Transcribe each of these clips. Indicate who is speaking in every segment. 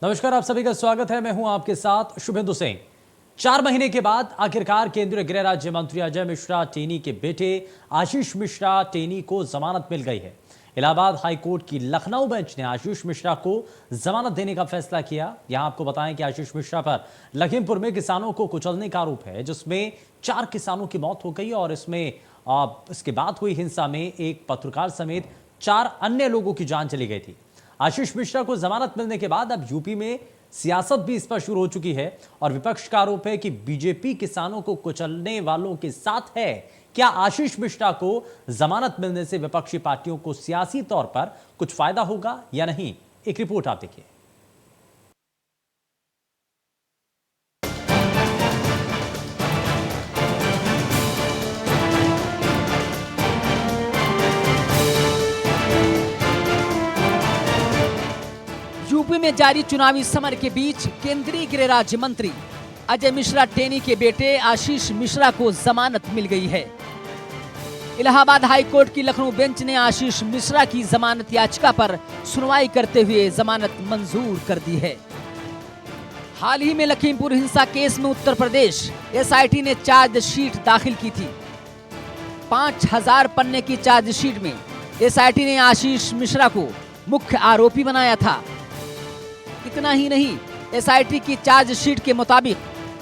Speaker 1: नमस्कार, आप सभी का स्वागत है। मैं हूं आपके साथ शुभेंदु सिंह। 4 महीने के बाद आखिरकार केंद्रीय गृह राज्य मंत्री अजय मिश्रा टेनी के बेटे आशीष मिश्रा टेनी को जमानत मिल गई है। इलाहाबाद हाईकोर्ट की लखनऊ बेंच ने आशीष मिश्रा को जमानत देने का फैसला किया। यहां आपको बताएं कि आशीष मिश्रा पर लखीमपुर में किसानों को कुचलने का आरोप है, जिसमें 4 किसानों की मौत हो गई और इसके बाद हुई हिंसा में एक पत्रकार समेत 4 अन्य लोगों की जान चली गई थी। आशीष मिश्रा को जमानत मिलने के बाद अब यूपी में सियासत भी इस पर शुरू हो चुकी है और विपक्ष का आरोप है कि बीजेपी किसानों को कुचलने वालों के साथ है। क्या आशीष मिश्रा को जमानत मिलने से विपक्षी पार्टियों को सियासी तौर पर कुछ फायदा होगा या नहीं? एक रिपोर्ट आप देखिए।
Speaker 2: यूपी में जारी चुनावी समर के बीच केंद्रीय गृह राज्य मंत्री अजय मिश्रा टेनी के बेटे आशीष मिश्रा को जमानत मिल गई है। इलाहाबाद हाईकोर्ट की लखनऊ बेंच ने आशीष मिश्रा की जमानत याचिका पर सुनवाई करते हुए जमानत मंजूर कर दी है। हाल ही में लखीमपुर हिंसा केस में उत्तर प्रदेश एसआईटी ने चार्जशीट दाखिल की थी। 5000 पन्ने की चार्जशीट में एसआईटी ने आशीष मिश्रा को मुख्य आरोपी बनाया था। इतना ही नहीं, एसआईटी की चार्जशीट के मुताबिक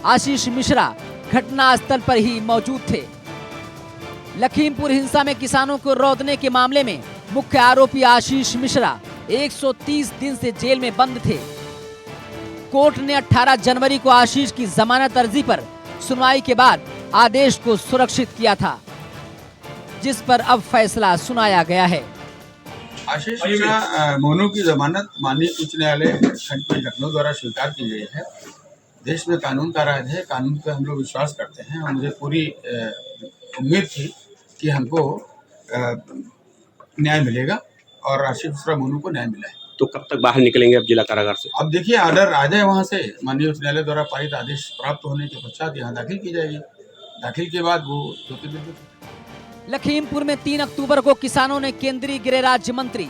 Speaker 2: आशीष मिश्रा घटनास्थल पर ही मौजूद थे। लखीमपुर हिंसा में किसानों को रौंदने के मामले में मुख्य आरोपी आशीष मिश्रा 130 दिन से जेल में बंद थे। कोर्ट ने 18 जनवरी को आशीष की जमानत अर्जी पर सुनवाई के बाद आदेश को सुरक्षित किया था, जिस पर अब फैसला सुनाया गया है।
Speaker 3: आशीष मिश्रा मोनू की जमानत माननीय उच्च न्यायालय खंडपीठ लखनऊ द्वारा स्वीकार की गई है। देश में कानून का राज है, कानून पर हम लोग विश्वास करते हैं और मुझे पूरी उम्मीद थी कि हमको न्याय मिलेगा और आशीष मिश्रा मोनू को न्याय मिला है।
Speaker 4: तो कब तक बाहर निकलेंगे अब जिला कारागार से?
Speaker 3: अब देखिए, आर्डर आ जाए वहाँ से, माननीय उच्च न्यायालय द्वारा पारित आदेश प्राप्त होने के पश्चात यहाँ दाखिल की जाएगी। दाखिल के बाद वो
Speaker 2: लखीमपुर में 3 अक्टूबर को किसानों ने केंद्रीय गृह राज्य मंत्री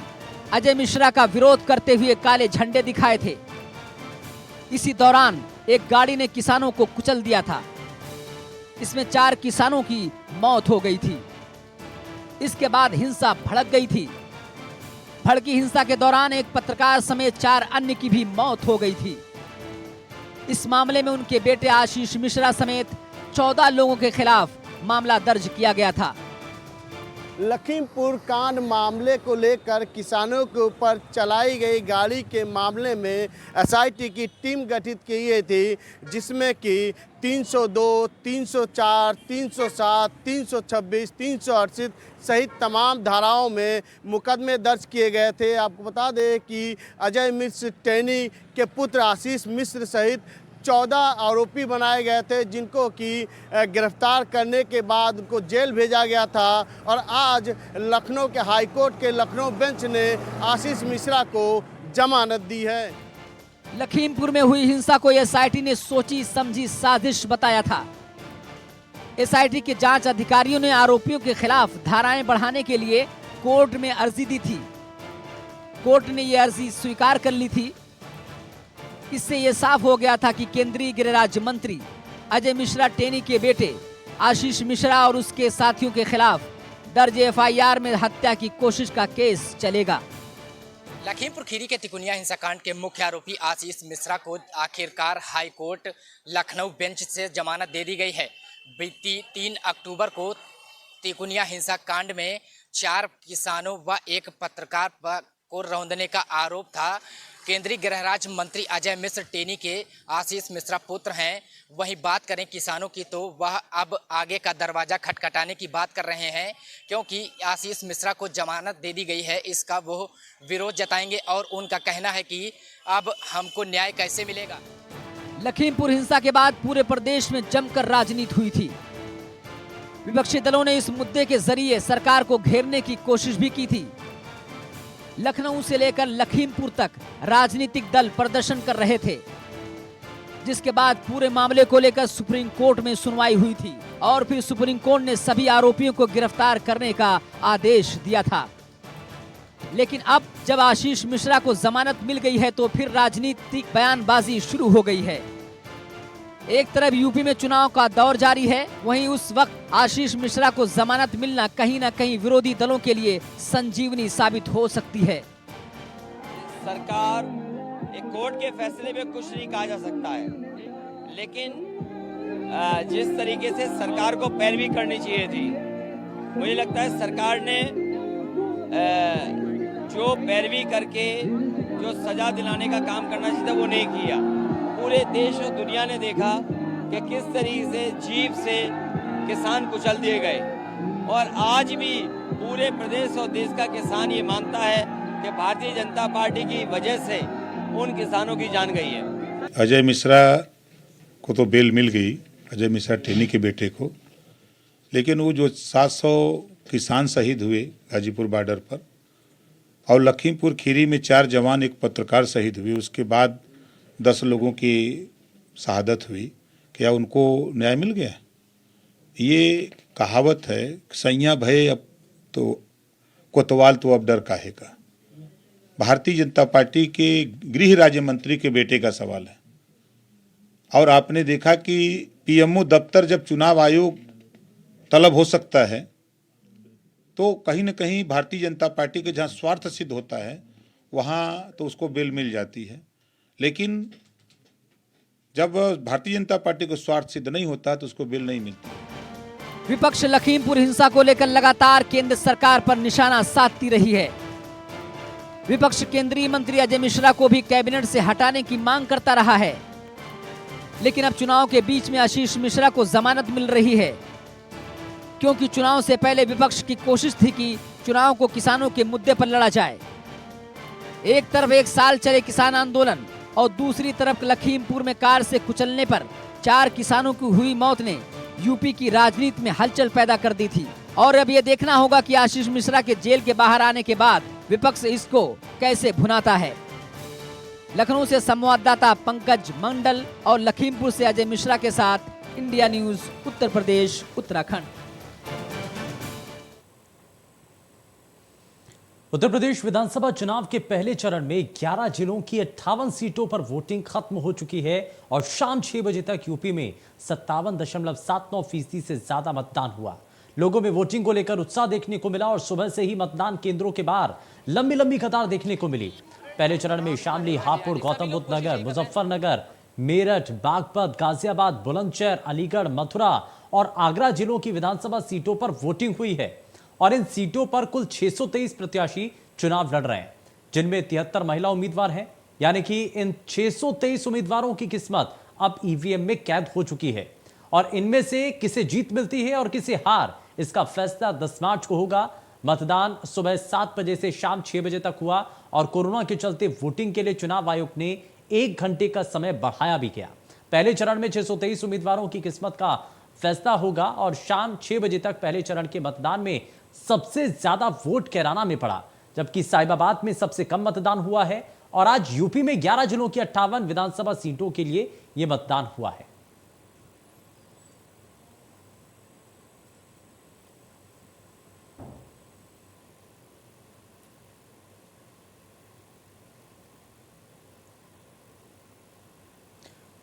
Speaker 2: अजय मिश्रा का विरोध करते हुए काले झंडे दिखाए थे। इसी दौरान एक गाड़ी ने किसानों को कुचल दिया था। इसमें 4 किसानों की मौत हो गई थी। इसके बाद हिंसा भड़क गई थी। भड़की हिंसा के दौरान एक पत्रकार समेत 4 अन्य की भी मौत हो गई थी। इस मामले में उनके बेटे आशीष मिश्रा समेत 14 लोगों के खिलाफ मामला दर्ज किया गया था।
Speaker 5: लखीमपुर कांड मामले को लेकर किसानों के ऊपर चलाई गई गाड़ी के मामले में एसआईटी की टीम गठित की गई थी, जिसमें कि 302, 304, 307, 326, 368 सहित तमाम धाराओं में मुकदमे दर्ज किए गए थे। आपको बता दें कि अजय मिश्र टेनी के पुत्र आशीष मिश्र सहित 14 आरोपी बनाए गए थे, जिनको कि गिरफ्तार करने के बाद उनको जेल भेजा गया था और आज लखनऊ के हाईकोर्ट के लखनऊ बेंच ने आशीष मिश्रा को जमानत दी है।
Speaker 2: लखीमपुर में हुई हिंसा को एसआईटी ने सोची समझी साजिश बताया था। एसआईटी के जांच अधिकारियों ने आरोपियों के खिलाफ धाराएं बढ़ाने के लिए कोर्ट में अर्जी दी थी। कोर्ट ने यह अर्जी स्वीकार कर ली थी। इससे यह साफ हो गया था कि केंद्रीय गृह राज्य मंत्री अजय मिश्रा टेनी के बेटे आशीष मिश्रा और उसके साथियों के खिलाफ दर्ज एफआईआर में हत्या की कोशिश का केस चलेगा।
Speaker 6: लखीमपुर खीरी के तिकोनिया हिंसाकांड के मुख्य आरोपी आशीष मिश्रा को आखिरकार हाईकोर्ट लखनऊ बेंच से जमानत दे दी गई है। बीती 3 अक्टूबर को तिकोनिया हिंसाकांड में 4 किसानों व एक पत्रकार को रौंदने का आरोप था। केंद्रीय गृह राज्य मंत्री अजय मिश्र टेनी के आशीष मिश्रा पुत्र हैं। वहीं बात करें किसानों की तो वह अब आगे का दरवाज़ा खटखटाने की बात कर रहे हैं, क्योंकि आशीष मिश्रा को जमानत दे दी गई है। इसका वो विरोध जताएंगे और उनका कहना है कि अब हमको न्याय कैसे मिलेगा।
Speaker 2: लखीमपुर हिंसा के बाद पूरे प्रदेश में जमकर राजनीति हुई थी। विपक्षी दलों ने इस मुद्दे के जरिए सरकार को घेरने की कोशिश भी की थी। लखनऊ से लेकर लखीमपुर तक राजनीतिक दल प्रदर्शन कर रहे थे, जिसके बाद पूरे मामले को लेकर सुप्रीम कोर्ट में सुनवाई हुई थी और फिर सुप्रीम कोर्ट ने सभी आरोपियों को गिरफ्तार करने का आदेश दिया था। लेकिन अब जब आशीष मिश्रा को जमानत मिल गई है तो फिर राजनीतिक बयानबाजी शुरू हो गई है। एक तरफ यूपी में चुनाव का दौर जारी है, वहीं उस वक्त आशीष मिश्रा को जमानत मिलना कहीं न कहीं विरोधी दलों के लिए संजीवनी साबित हो सकती है।
Speaker 7: सरकार एक कोर्ट के फैसले में कुछ नहीं कहा जा सकता है, लेकिन जिस तरीके से सरकार को पैरवी करनी चाहिए थी, मुझे लगता है सरकार ने जो पैरवी करके जो सजा दिलाने का काम करना चाहिए था वो नहीं किया। पूरे देश और दुनिया ने देखा कि किस तरीके से जीप से किसान कुचल दिए गए, और आज भी पूरे प्रदेश और देश का किसान ये मानता है कि भारतीय जनता पार्टी की वजह से उन किसानों की जान गई है।
Speaker 8: अजय मिश्रा को तो बेल मिल गई, अजय मिश्रा टेनी के बेटे को, लेकिन वो जो 700 किसान शहीद हुए गाजीपुर बॉर्डर पर, और लखीमपुर खीरी में 4 जवान एक पत्रकार शहीद हुए, उसके बाद 10 लोगों की शहादत हुई, क्या उनको न्याय मिल गया? ये कहावत है, सैया भय अब तो कोतवाल तो अब डर काहे का। भारतीय जनता पार्टी के गृह राज्य मंत्री के बेटे का सवाल है, और आपने देखा कि पीएमओ दफ्तर जब चुनाव आयोग तलब हो सकता है तो कहीं न कहीं भारतीय जनता पार्टी के जहां स्वार्थ सिद्ध होता है वहां तो उसको बेल मिल जाती है, लेकिन जब भारतीय जनता पार्टी को स्वार्थ सिद्ध नहीं होता तो उसको बेल नहीं मिलती।
Speaker 2: विपक्ष लखीमपुर हिंसा को लेकर लगातार केंद्र सरकार पर निशाना साधती रही है। विपक्ष केंद्रीय मंत्री अजय मिश्रा को भी कैबिनेट से हटाने की मांग करता रहा है, लेकिन अब चुनाव के बीच में आशीष मिश्रा को जमानत मिल रही है, क्योंकि चुनाव से पहले विपक्ष की कोशिश थी कि चुनाव को किसानों के मुद्दे पर लड़ा जाए। एक तरफ 1 साल चले किसान आंदोलन और दूसरी तरफ लखीमपुर में कार से कुचलने पर 4 किसानों की हुई मौत ने यूपी की राजनीति में हलचल पैदा कर दी थी। और अब ये देखना होगा कि आशीष मिश्रा के जेल के बाहर आने के बाद विपक्ष इसको कैसे भुनाता है। लखनऊ से संवाददाता पंकज मंडल और लखीमपुर से अजय मिश्रा के साथ इंडिया न्यूज उत्तर प्रदेश उत्तराखंड।
Speaker 1: उत्तर प्रदेश विधानसभा चुनाव के पहले चरण में 11 जिलों की 58 सीटों पर वोटिंग खत्म हो चुकी है और शाम 6 बजे तक यूपी में 57.79% से ज्यादा मतदान हुआ। लोगों में वोटिंग को लेकर उत्साह देखने को मिला और सुबह से ही मतदान केंद्रों के बाहर लंबी लंबी कतार देखने को मिली। पहले चरण में शामली, हापुड़, गौतम बुद्ध नगर, मुजफ्फरनगर, मेरठ, बागपत, गाजियाबाद, बुलंदशहर, अलीगढ़, मथुरा और आगरा जिलों की विधानसभा सीटों पर वोटिंग हुई है और इन सीटों पर कुल 623 प्रत्याशी चुनाव लड़ रहे हैं, जिनमें 73 महिला उम्मीदवार हैं। यानी कि इन 623 उम्मीदवारों की किस्मत अब ईवीएम में कैद हो चुकी है और इनमें से किसे जीत मिलती है और किसे हार, इसका फैसला 10 मार्च को होगा। मतदान सुबह 7 बजे से शाम 6 बजे तक हुआ और कोरोना के चलते वोटिंग के लिए चुनाव आयोग ने 1 घंटे का समय बढ़ाया भी गया। पहले चरण में 623 उम्मीदवारों की किस्मत का फैसला होगा और शाम 6 बजे तक पहले चरण के मतदान में सबसे ज्यादा वोट कैराना में पड़ा, जबकि साहिबाबाद में सबसे कम मतदान हुआ है और आज यूपी में 11 जिलों की 58 विधानसभा सीटों के लिए यह मतदान हुआ है।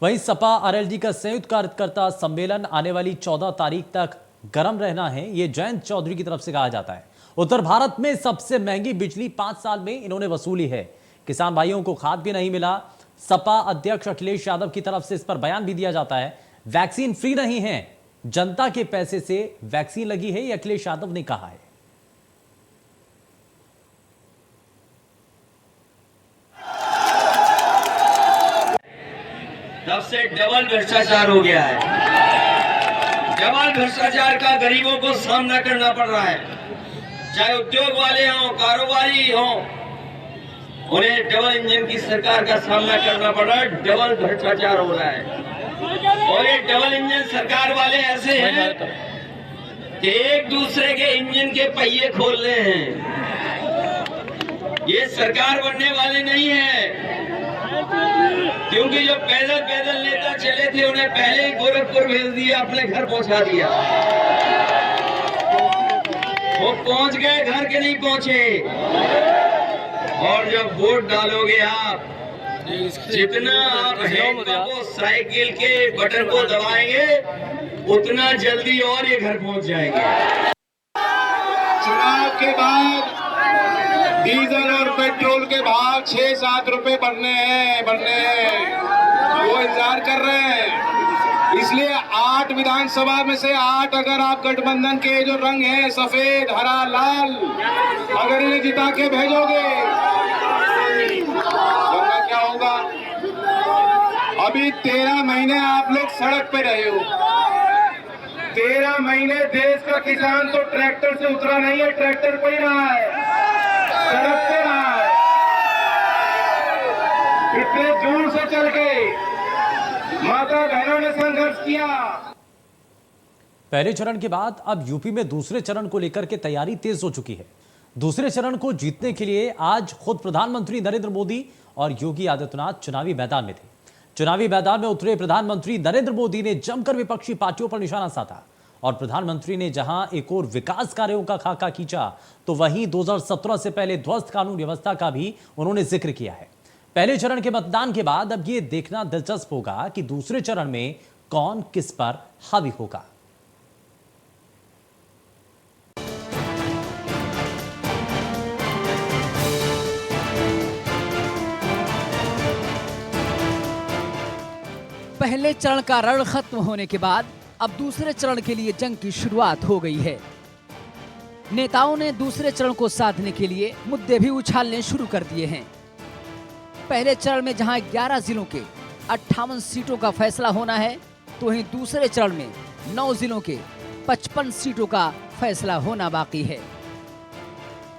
Speaker 1: वहीं सपा आरएलडी का संयुक्त कार्यकर्ता सम्मेलन आने वाली 14 तारीख तक गर्म रहना है, ये जयंत चौधरी की तरफ से कहा जाता है। उत्तर भारत में सबसे महंगी बिजली 5 साल में इन्होंने वसूली है। किसान भाइयों को खाद भी नहीं मिला। सपा अध्यक्ष अखिलेश यादव की तरफ से इस पर बयान भी दिया जाता है। वैक्सीन फ्री नहीं है, जनता के पैसे से वैक्सीन लगी है, ये अखिलेश यादव ने कहा है।
Speaker 9: तब से डबल भ्रष्टाचार हो गया है। डबल भ्रष्टाचार का गरीबों को सामना करना पड़ रहा है, चाहे उद्योग वाले हों, कारोबारी हों, उन्हें डबल इंजन की सरकार का सामना करना पड़ रहा है। डबल भ्रष्टाचार हो रहा है और ये डबल इंजन सरकार वाले ऐसे हैं कि एक दूसरे के इंजन के पहिए खोल रहे हैं। ये सरकार बनने वाले नहीं है, क्योंकि जो पैदल पैदल नेता चले थे उन्हें पहले ही गोरखपुर भेज दिया, अपने घर पहुंचा दिया। वो पहुंच गए, घर के नहीं पहुंचे। और जब वोट डालोगे आप, जितना आप हैंडपंप साइकिल के बटन को दबाएंगे उतना जल्दी और ये घर पहुंच जाएंगे।
Speaker 10: चुनाव के बाद डीजल और पेट्रोल के भाव 6-7 रुपए बढ़ने हैं वो इंतजार कर रहे हैं। इसलिए 8 विधानसभा में से 8 अगर आप गठबंधन के जो रंग हैं सफेद हरा लाल अगर इन्हें जिता के भेजोगे वरना क्या होगा। अभी 13 महीने आप लोग सड़क पे रहे हो। 13 महीने देश का किसान तो ट्रैक्टर से उतरा नहीं है, ट्रैक्टर पे ही रहा है, सड़क पे रहा है। इतने जोर से चल के माता बहनों ने संघर्ष किया।
Speaker 1: पहले चरण के बाद अब यूपी में दूसरे चरण को लेकर के तैयारी तेज हो चुकी है। दूसरे चरण को जीतने के लिए आज खुद प्रधानमंत्री नरेंद्र मोदी और योगी आदित्यनाथ चुनावी मैदान में थे। चुनावी मैदान में उतरे प्रधानमंत्री नरेंद्र मोदी ने जमकर विपक्षी पार्टियों पर निशाना साधा और प्रधानमंत्री ने जहां एक और विकास कार्यों का खाका खींचा तो वहीं 2017 से पहले ध्वस्त कानून व्यवस्था का भी उन्होंने जिक्र किया है। पहले चरण के मतदान के बाद अब यह देखना दिलचस्प होगा कि दूसरे चरण में कौन किस पर हावी होगा।
Speaker 2: पहले चरण का रण खत्म होने के बाद अब दूसरे चरण के लिए जंग की शुरुआत हो गई है। नेताओं ने दूसरे चरण को साधने के लिए मुद्दे भी उछालने शुरू कर दिए हैं। पहले चरण में जहां 11 जिलों के 58 सीटों का फैसला होना है तो वहीं दूसरे चरण में 9 जिलों के 55 सीटों का फैसला होना बाकी है।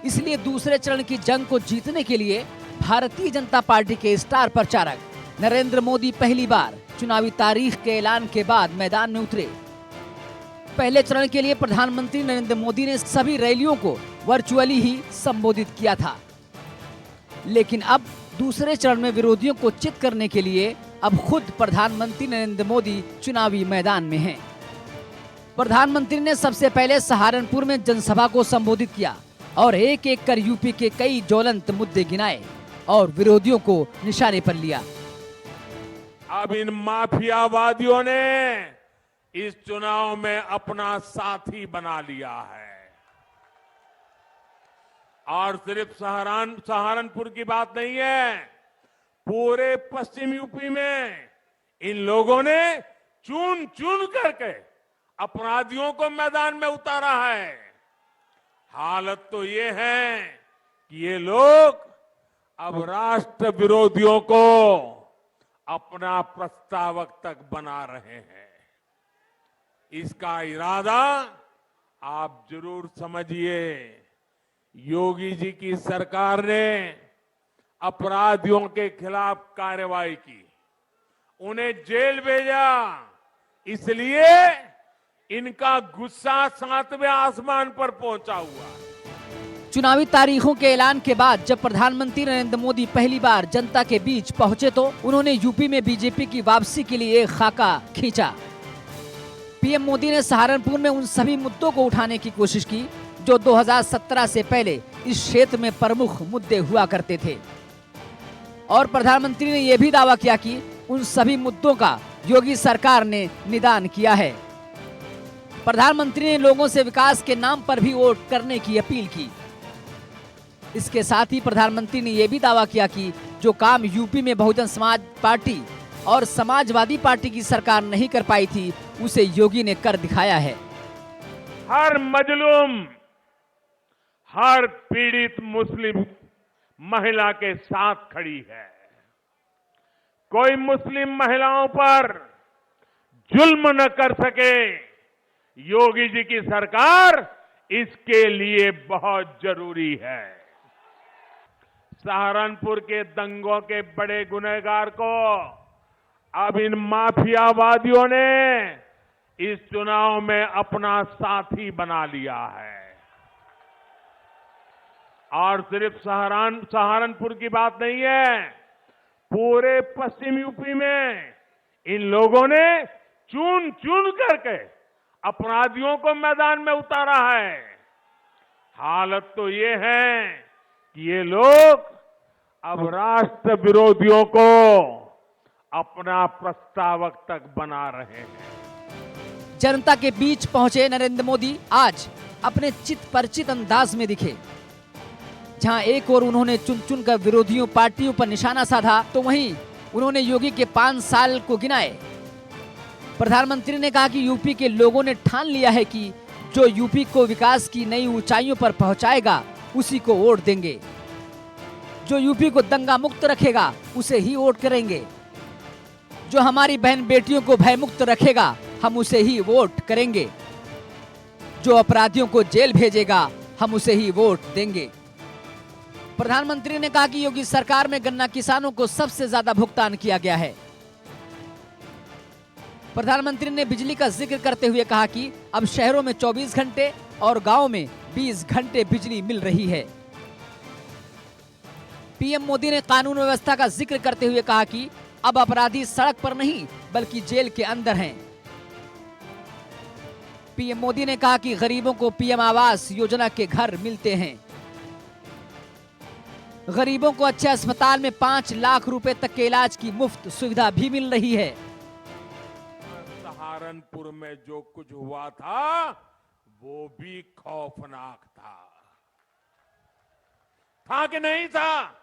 Speaker 2: इसलिए दूसरे चरण की जंग को जीतने के लिए भारतीय जनता पार्टी के स्टार प्रचारक नरेंद्र मोदी पहली बार चुनावी तारीख के ऐलान के बाद मैदान में उतरे। पहले चरण के लिए प्रधानमंत्री नरेंद्र मोदी ने सभी रैलियों को वर्चुअली ही संबोधित किया था, लेकिन अब दूसरे चरण में विरोधियों को चित करने के लिए अब खुद प्रधानमंत्री नरेंद्र मोदी चुनावी मैदान में हैं। प्रधानमंत्री ने सबसे पहले सहारनपुर में जनसभा को संबोधित किया और एक एक कर यूपी के कई ज्वलंत मुद्दे गिनाए और विरोधियों को निशाने पर लिया।
Speaker 11: अब इन माफियावादियों ने इस चुनाव में अपना साथी बना लिया है और सिर्फ सहारनपुर की बात नहीं है, पूरे पश्चिम यूपी में इन लोगों ने चुन चुन करके अपराधियों को मैदान में उतारा है। हालत तो ये है कि ये लोग अब राष्ट्र विरोधियों को अपना प्रस्तावक तक बना रहे हैं। इसका इरादा आप जरूर समझिए। योगी जी की सरकार ने अपराधियों के खिलाफ कार्रवाई की, उन्हें जेल भेजा, इसलिए इनका गुस्सा 7वें आसमान पर पहुंचा हुआ है।
Speaker 2: चुनावी तारीखों के ऐलान के बाद जब प्रधानमंत्री नरेंद्र मोदी पहली बार जनता के बीच पहुंचे तो उन्होंने यूपी में बीजेपी की वापसी के लिए एक खाका खींचा। पीएम मोदी ने सहारनपुर में उन सभी मुद्दों को उठाने की कोशिश की जो 2017 से पहले इस क्षेत्र में प्रमुख मुद्दे हुआ करते थे और प्रधानमंत्री ने यह भी दावा किया कि उन सभी मुद्दों का योगी सरकार ने निदान किया है। प्रधानमंत्री ने लोगों से विकास के नाम पर भी वोट करने की अपील की। इसके साथ ही प्रधानमंत्री ने यह भी दावा किया कि जो काम यूपी में बहुजन समाज पार्टी और समाजवादी पार्टी की सरकार नहीं कर पाई थी उसे योगी ने कर दिखाया है।
Speaker 11: हर मजलूम, हर पीड़ित मुस्लिम महिला के साथ खड़ी है। कोई मुस्लिम महिलाओं पर जुल्म न कर सके, योगी जी की सरकार इसके लिए बहुत जरूरी है। सहारनपुर के दंगों के बड़े गुनहगार को अब इन माफियावादियों ने इस चुनाव में अपना साथी बना लिया है और सिर्फ सहारनपुर की बात नहीं है, पूरे पश्चिम यूपी में इन लोगों ने चुन चुन करके अपराधियों को मैदान में उतारा है। हालत तो ये है कि ये लोग अब राष्ट्र विरोधियों को अपना प्रस्तावक तक बना रहे हैं।
Speaker 2: जनता के बीच पहुंचे नरेंद्र मोदी आज अपने चित परिचित अंदाज में दिखे। जहां एक ओर उन्होंने चुन चुन कर विरोधियों पार्टियों पर निशाना साधा, तो वहीं उन्होंने योगी के 5 साल को गिनाए। प्रधानमंत्री ने कहा कि यूपी के लोगों ने ठान लिया है कि जो यूपी को विकास की नई ऊंचाइयों पर पहुंचाएगा उसी को वोट देंगे। जो यूपी को दंगा मुक्त रखेगा उसे ही वोट करेंगे। जो हमारी बहन बेटियों को भय मुक्त रखेगा हम उसे ही वोट करेंगे। जो अपराधियों को जेल भेजेगा हम उसे ही वोट देंगे। प्रधानमंत्री ने कहा कि योगी सरकार में गन्ना किसानों को सबसे ज्यादा भुगतान किया गया है। प्रधानमंत्री ने बिजली का जिक्र करते हुए कहा कि अब शहरों में 24 घंटे और गांवों में 20 घंटे बिजली मिल रही है। पीएम मोदी ने कानून व्यवस्था का जिक्र करते हुए कहा कि अब अपराधी सड़क पर नहीं बल्कि जेल के अंदर हैं। पीएम मोदी ने कहा कि गरीबों को पीएम आवास योजना के घर मिलते हैं। गरीबों को अच्छे अस्पताल में 5 लाख रुपए तक के इलाज की मुफ्त सुविधा भी मिल रही है।
Speaker 11: सहारनपुर में जो कुछ हुआ था वो भी खौफनाक था कि नहीं था?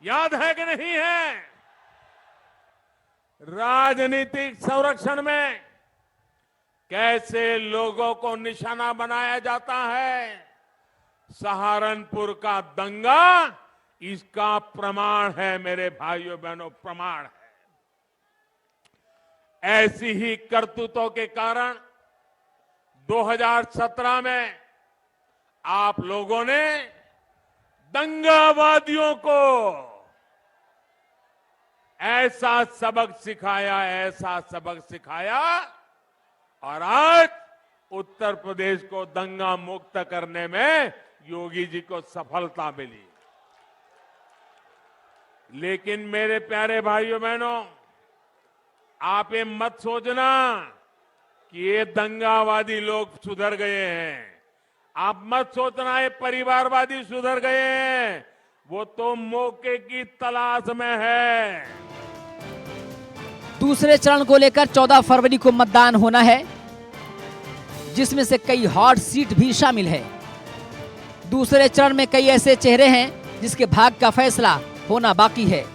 Speaker 11: याद है कि नहीं है? राजनीतिक संरक्षण में कैसे लोगों को निशाना बनाया जाता है, सहारनपुर का दंगा इसका प्रमाण है मेरे भाइयों बहनों, प्रमाण है। ऐसी ही करतूतों के कारण 2017 में आप लोगों ने दंगावादियों को ऐसा सबक सिखाया और आज उत्तर प्रदेश को दंगा मुक्त करने में योगी जी को सफलता मिली। लेकिन मेरे प्यारे भाइयों बहनों, आप ये मत सोचना कि ये दंगावादी लोग सुधर गए हैं। आप मत सोचना ये परिवारवादी सुधर गए हैं। वो तो मौके की तलाश में है।
Speaker 2: दूसरे चरण को लेकर 14 फरवरी को मतदान होना है, जिसमें से कई हॉट सीट भी शामिल है। दूसरे चरण में कई ऐसे चेहरे हैं जिसके भाग्य का फैसला होना बाकी है।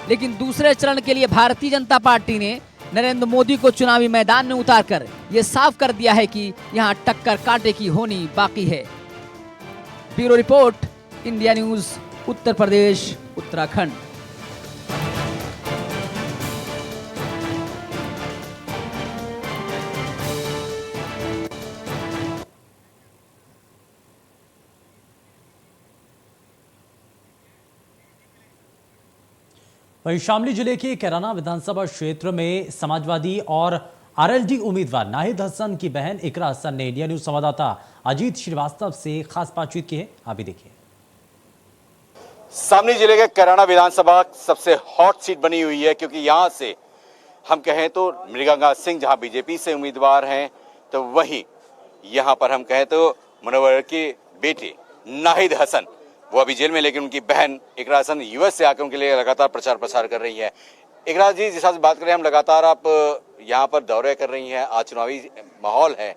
Speaker 2: लेकिन दूसरे चरण के लिए भारतीय जनता पार्टी ने नरेंद्र मोदी को चुनावी मैदान में उतारकर यह साफ कर दिया है कि यहां टक्कर कांटे की होनी बाकी है। Bureau report, India news, Uttar Pradesh, Uttarakhand.
Speaker 1: वहीं शामली जिले के कैराना विधानसभा क्षेत्र में समाजवादी और आरएलडी उम्मीदवार नाहिद हसन की बहन इकरा हसन ने इंडिया न्यूज संवाददाता अजीत श्रीवास्तव से खास बातचीत की है। आप भी देखिए।
Speaker 12: शामली जिले के कैराना विधानसभा सबसे हॉट सीट बनी हुई है, क्योंकि यहां से हम कहें तो मृगंगा सिंह जहां बीजेपी से उम्मीदवार हैं, तो वहीं यहां पर हम कहें तो मुनव्वर के बेटे नाहिद हसन, वो अभी जेल में, लेकिन उनकी बहन इकरा हसन यूएस से आकर उनके लिए लगातार प्रचार प्रसार कर रही है। इकरा जी, जिस से बात करें हम, लगातार आप यहाँ पर दौरे कर रही हैं, आज चुनावी माहौल है,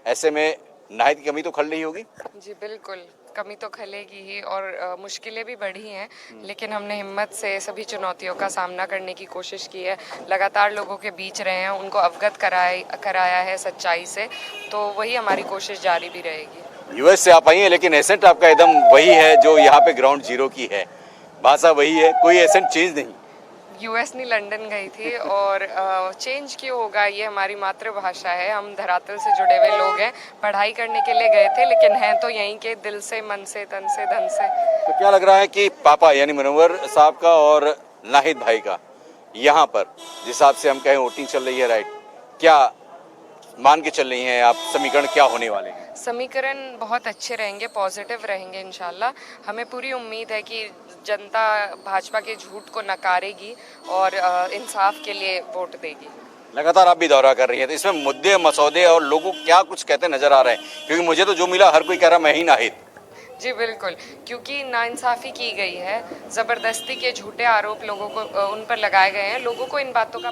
Speaker 12: ऐसे में नाहिद की कमी तो खल रही होगी?
Speaker 13: जी बिल्कुल, कमी तो खलेगी ही और मुश्किलें भी बढ़ी हैं, लेकिन हमने हिम्मत से सभी चुनौतियों का सामना करने की कोशिश की है। लगातार लोगों के बीच रहे हैं, उनको अवगत कराया है सच्चाई से, तो वही हमारी कोशिश जारी भी रहेगी।
Speaker 12: यूएस से आप आई हैं, लेकिन एसेंट आपका एकदम वही है जो यहाँ पे ग्राउंड जीरो की है, भाषा वही है, कोई एसेंट चेंज नहीं।
Speaker 13: यूएस नहीं, लंदन गई थी और चेंज क्यों होगा, ये हमारी मातृभाषा है, हम धरातल से जुड़े हुए लोग हैं। पढ़ाई करने के लिए गए थे, लेकिन हैं तो यहीं के, दिल से, मन से, तन से, धन से।
Speaker 12: तो क्या लग रहा है कि पापा यानी मुनव्वर साहब का और नाहिद भाई का यहाँ पर जिस हिसाब से हम कहें वोटिंग चल रही है, राइट, क्या मान के चल रही हैं आप, समीकरण क्या होने वाले हैं?
Speaker 13: समीकरण बहुत अच्छे रहेंगे, पॉजिटिव रहेंगे इंशाल्लाह। हमें पूरी उम्मीद है कि जनता भाजपा के झूठ को नकारेगी और इंसाफ के लिए वोट देगी।
Speaker 12: लगातार आप भी दौरा कर रही हैं, तो इसमें मुद्दे, मसौदे और लोगों क्या कुछ कहते नजर आ रहे हैं? क्योंकि मुझे तो जो मिला हर कोई कह रहा मैं ही नाहिद।
Speaker 13: जी बिल्कुल, क्योंकि नाइंसाफ़ी की गई है, ज़बरदस्ती के झूठे आरोप लोगों को उन पर लगाए गए हैं। लोगों को इन बातों का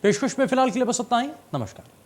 Speaker 1: पेशकश में फिलहाल के लिए बस उतना ही। नमस्कार।